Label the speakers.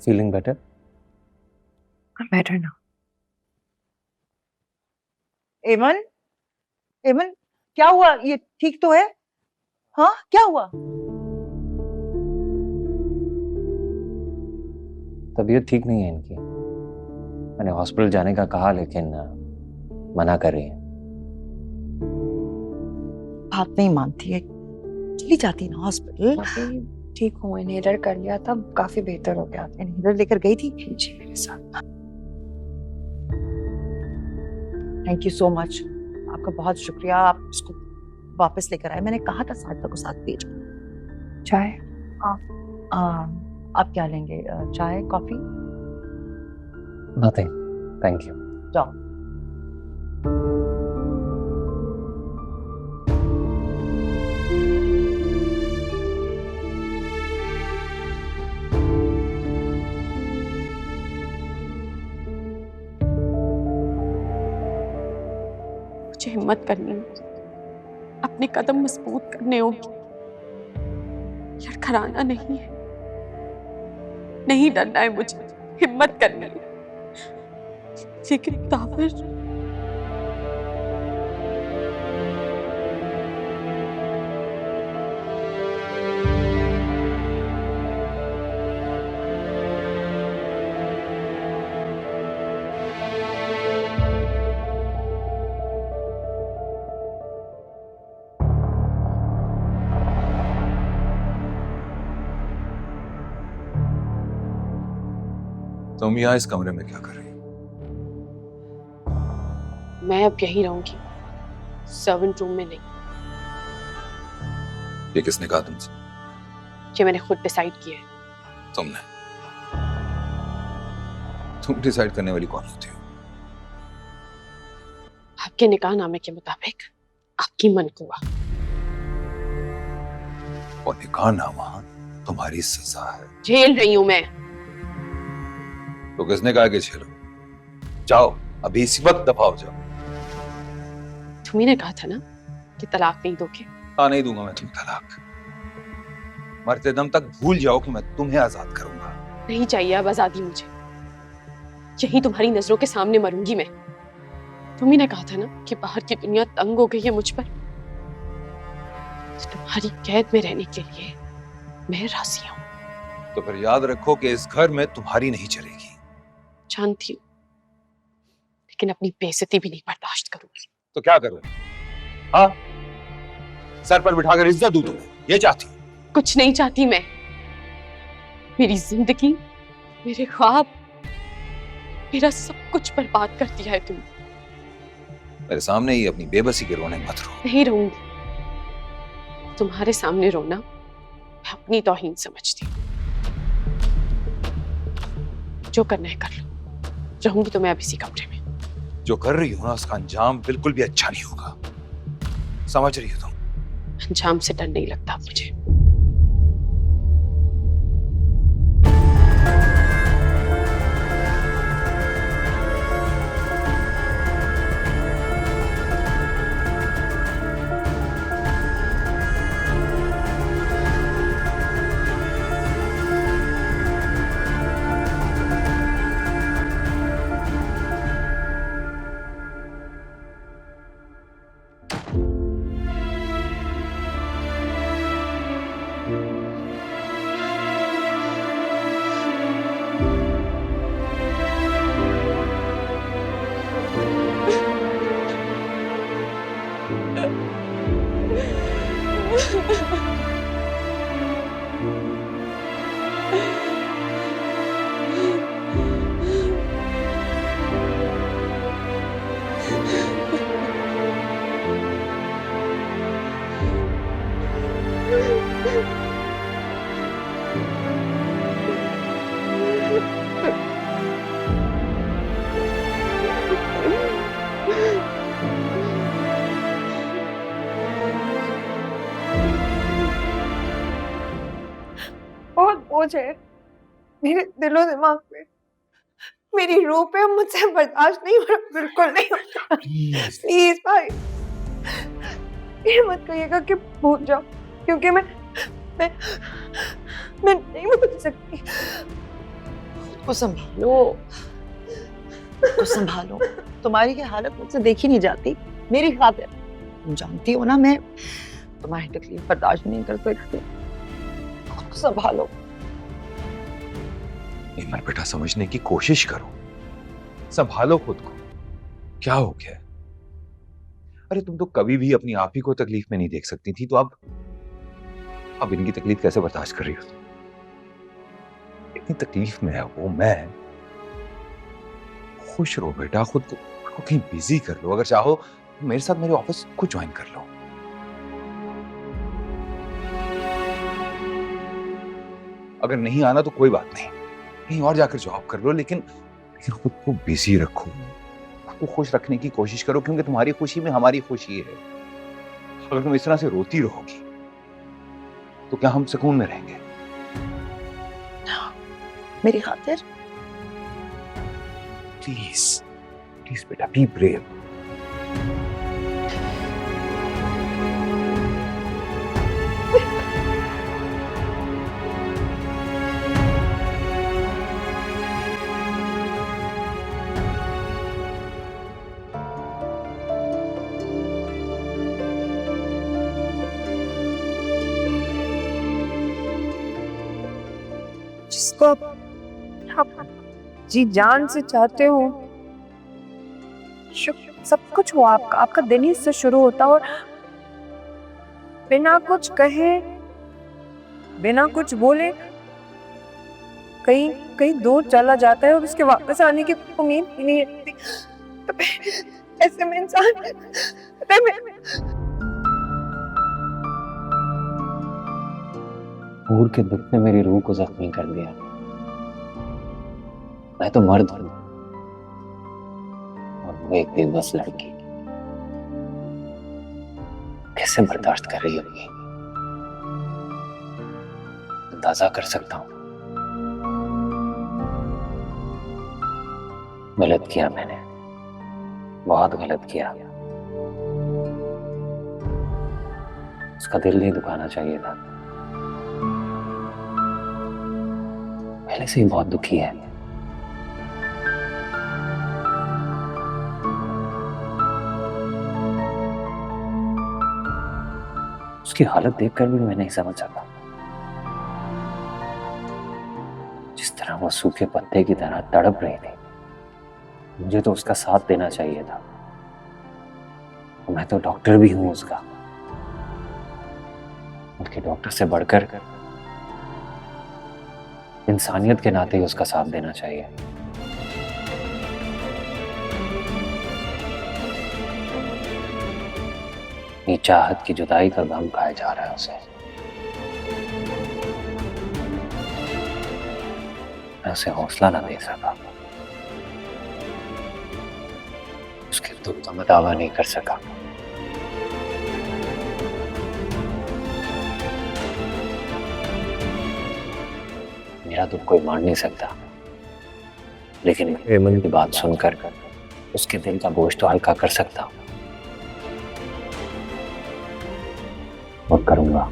Speaker 1: Feeling better?
Speaker 2: I'm better now. एमन, एमन, क्या हुआ? ये ठीक तो है? हाँ, क्या हुआ?
Speaker 1: तबीयत ठीक नहीं है इनकी। मैंने हॉस्पिटल जाने का कहा लेकिन मना कर रही है।
Speaker 2: बात नहीं मानती है, चली जाती ना हॉस्पिटल।
Speaker 3: अभी ठीक हूँ, इनहेलर कर लिया था, काफी बेहतर हो गया।
Speaker 2: इनहेलर लेकर गई थी
Speaker 3: जी मेरे साथ।
Speaker 2: थैंक यू सो मच, आपका बहुत शुक्रिया। आप उसको वापस लेकर आए। मैंने कहा था सार्थक को साथ भेजो।
Speaker 3: चाय?
Speaker 2: आप क्या लेंगे? चाय, कॉफी?
Speaker 1: Nothing. Thank you.
Speaker 2: जाओ।
Speaker 4: मुझे हिम्मत करनी होगी, अपने कदम मजबूत करने होगी। लड़खड़ाना नहीं है, नहीं डरना है मुझे, हिम्मत करनी है। लेकिन ताबिर
Speaker 5: तुम यहाँ इस कमरे में क्या कर रही हो?
Speaker 4: मैं अब यहीं रहूंगी, सर्वेंट रूम में नहीं।
Speaker 5: ये किसने कहा तुमसे?
Speaker 4: ये मैंने खुद डिसाइड किया है।
Speaker 5: तुमने? तुम डिसाइड करने वाली कौन होती हो?
Speaker 4: आपके निकाहनामे के मुताबिक आपकी मनकुआ।
Speaker 5: और निकाहनामा तुम्हारी सजा है।
Speaker 4: झेल रही हूं मैं।
Speaker 5: तो किसने कहा कि झेलो? जाओ, अभी इसी वक्त दफा हो जाओ।
Speaker 4: तुम्ही ने कहा था ना कि तलाक नहीं दोगे।
Speaker 5: हाँ, नहीं दूंगा मैं तुम्हें तलाक। मरते दम तक भूल जाओ कि मैं तुम्हें आजाद करूंगा।
Speaker 4: नहीं चाहिए अब आजादी मुझे, यही तुम्हारी नजरों के सामने मरूंगी मैं। तुम्ही ने कहा था ना कि बाहर की दुनिया तंग हो गई है मुझ पर, तुम्हारी कैद में रहने के लिए मैं राजी हूं।
Speaker 5: तो फिर याद रखो कि इस घर में तुम्हारी नहीं चलेगी।
Speaker 4: जानती हूँ, लेकिन अपनी बेइज्जती भी नहीं बर्दाश्त करूंगी।
Speaker 5: तो क्या करूं? हाँ, सर पर बिठाकर इज्जत दूं तुम्हें, ये चाहती हूँ?
Speaker 4: कुछ नहीं चाहती मैं। मेरी जिंदगी, मेरे ख्वाब, मेरा सब कुछ बर्बाद कर दिया है तुमने।
Speaker 5: मेरे सामने ही अपनी बेबसी के रोने मत रो।
Speaker 4: नहीं रहूंगी। तुम्हारे सामने रोना मैं अपनी तौहीन समझती हूँ। जो करना है कर लो, रहूंगी तो मैं अब इसी कमरे में।
Speaker 5: जो कर रही हो ना, उसका अंजाम बिल्कुल भी अच्छा नहीं होगा, समझ रही हो तुम?
Speaker 4: अंजाम से डर नहीं लगता मुझे।
Speaker 3: बहुत बोझ है मेरे दिलो दिमाग पे, मेरी रूह पे। मुझसे बर्दाश्त नहीं हो रहा, बिल्कुल नहीं हो रहा। प्लीज भाई, ये मत कहिएगा कि भूल जाओ, क्योंकि मैं नहीं भूल सकती।
Speaker 2: को संभालो, तो संभालो। तुम्हारी ये हालत मुझसे देखी नहीं जाती। मेरी खातिर तुम जानती हो ना, मैं तुम्हारी तकलीफ बर्दाश्त नहीं कर सकती। खुद को संभालो।
Speaker 5: इमर बेटा, समझने की कोशिश करो, संभालो खुद को। क्या हो गया? अरे तुम तो कभी भी अपनी आप ही को तकलीफ में नहीं देख सकती थी, तो अब इनकी तकलीफ कैसे बर्दाश्त कर रही हो? इतनी तकलीफ में है वो, मैं। खुश रहो बेटा, खुद को कहीं बिजी कर लो। अगर चाहो तो मेरे साथ मेरे ऑफिस को ज्वाइन कर लो। अगर नहीं आना तो कोई बात नहीं, कहीं और जाकर जॉब कर लो, लेकिन खुद को बिजी रखो, खुद को खुश रखने की कोशिश करो, क्योंकि तुम्हारी खुशी में हमारी खुशी है। अगर तुम इस तरह से रोती रहोगी तो क्या हम सुकून में रहेंगे?
Speaker 2: मेरी खातिर
Speaker 5: प्लीज प्लीज बेटा, बी ब्रेव।
Speaker 3: जिसको आप जी जान से चाहते हो, सब कुछ हो आपका, आपका दिन ही इससे शुरू होता है, और बिना कुछ कहे, बिना कुछ बोले कहीं कहीं दूर चला जाता है और उसके वापस आने की उम्मीद ही नहीं रहती। तो ऐसे में इंसान
Speaker 1: भूर के दुख ने मेरी रूह को जख्मी कर दिया। मैं तो मर्द हूं और वो एक बेबस लड़की। कैसे बर्दाश्त कर रही होगी, अंदाजा कर सकता हूं। गलत किया मैंने, बहुत गलत किया। उसका दिल नहीं दुखाना चाहिए था। पहले से ही बहुत दुखी है। उसकी हालत देखकर भी मैं नहीं समझ सका। जिस तरह वो सूखे पत्ते की तरह तड़प रही थी, मुझे तो उसका साथ देना चाहिए था। मैं तो डॉक्टर भी हूं उसका, बल्कि डॉक्टर से बढ़कर इंसानियत के नाते ही उसका साथ देना चाहिए। ये चाहत की जुदाई का गम खाया जा रहा है उसे। मैं उसे हौसला ना दे सका, उसके दुख का मैं दावा नहीं कर सका। मेरा दुख कोई मान नहीं सकता, लेकिन हेमंत की बात सुनकर उसके दिल का बोझ तो हल्का कर सकता हूं और करूंगा।